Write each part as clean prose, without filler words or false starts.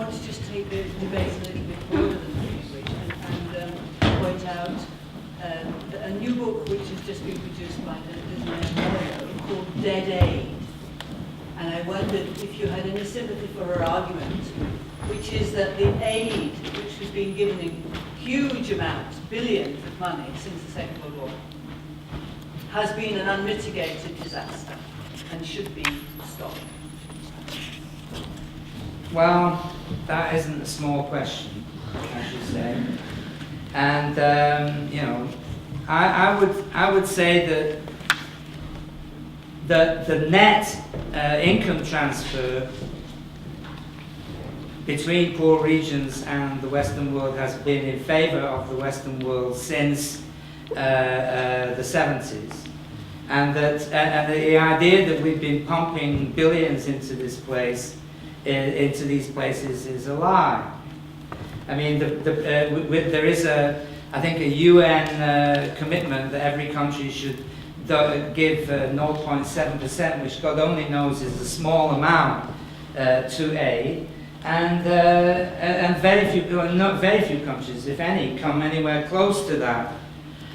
want to just take the debate a little bit broader than Cambridge and point out a new book which has just been produced by the called Dead Aid. And I wondered if you had any sympathy for her argument, which is that the aid which has been given in huge amounts, billions of money since the Second World War, has been an unmitigated disaster and should be stopped. Well, that isn't a small question, I should say. And you know, I would say that the net income transfer between poor regions and the Western world has been in favour of the Western world since the 70s. And that the idea that we've been pumping billions into this place, into these places, is a lie. I mean, there is I think a UN commitment that every country should give 0.7%, which God only knows is a small amount to aid, and very few countries, if any, come anywhere close to that.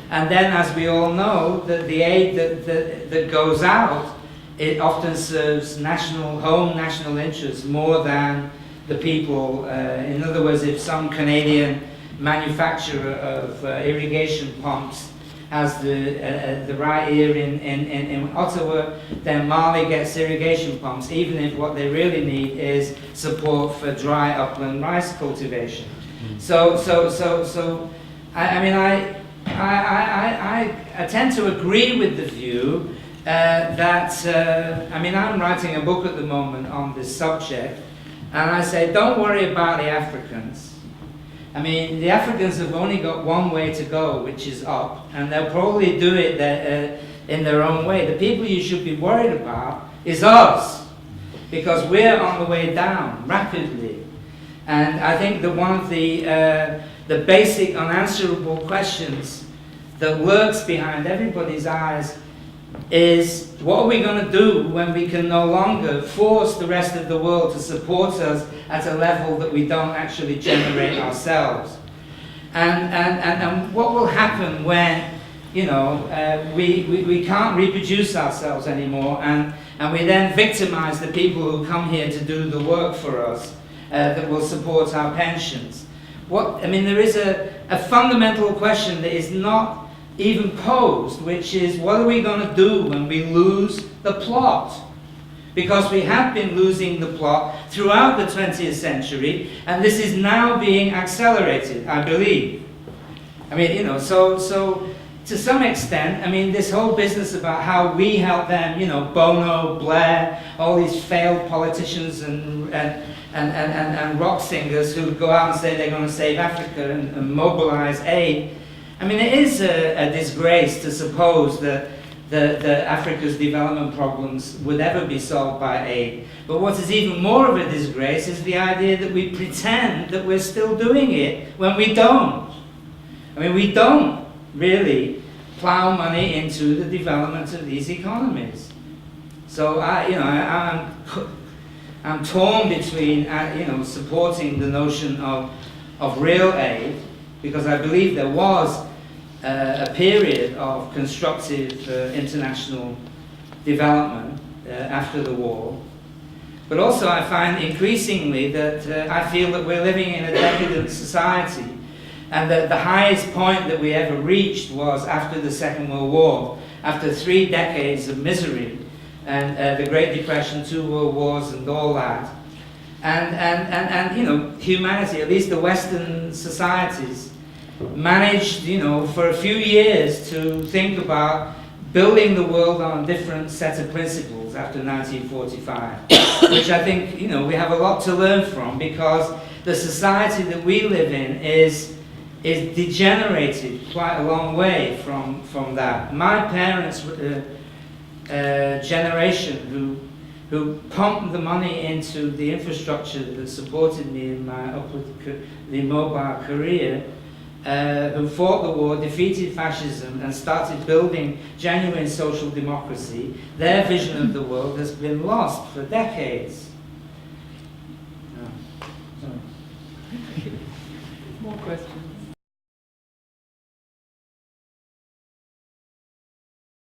And then, as we all know, that the aid that goes out, it often serves national interests more than the people. In other words, if some Canadian manufacturer of irrigation pumps has the right ear in Ottawa, then Mali gets irrigation pumps, even if what they really need is support for dry upland rice cultivation. So I mean, I tend to agree with the view that, I mean, I'm writing a book at the moment on this subject, and I say, don't worry about the Africans. I mean, the Africans have only got one way to go, which is up, and they'll probably do it in their own way. The people you should be worried about is us, because we're on the way down rapidly. And I think that one of the basic unanswerable questions that lurks behind everybody's eyes is, what are we going to do when we can no longer force the rest of the world to support us at a level that we don't actually generate ourselves? And what will happen when, you know, we can't reproduce ourselves anymore, and we then victimize the people who come here to do the work for us, that will support our pensions? I mean, there is a fundamental question that is not even posed, which is, what are we going to do when we lose the plot? Because we have been losing the plot throughout the 20th century, and this is now being accelerated, I believe. I mean, you know, so to some extent, I mean, this whole business about how we help them, you know, Bono, Blair, all these failed politicians and rock singers who go out and say they're going to save Africa and mobilize aid. I mean, it is a disgrace to suppose that Africa's development problems would ever be solved by aid. But what is even more of a disgrace is the idea that we pretend that we're still doing it when we don't. I mean, we don't really plow money into the development of these economies. So I'm torn between supporting the notion of real aid, because I believe there was a period of constructive international development after the war. But also I find increasingly that I feel that we're living in a decadent society, and that the highest point that we ever reached was after the Second World War, after 3 decades of misery, and the Great Depression, 2 world wars, and all that. And you know, humanity, at least the Western societies, managed, you know, for a few years to think about building the world on a different set of principles after 1945, which I think, you know, we have a lot to learn from, because the society that we live in is degenerated quite a long way from that. My parents' generation, who pumped the money into the infrastructure that supported me in my mobile career, who fought the war, defeated fascism, and started building genuine social democracy, their vision of the world has been lost for decades. More questions?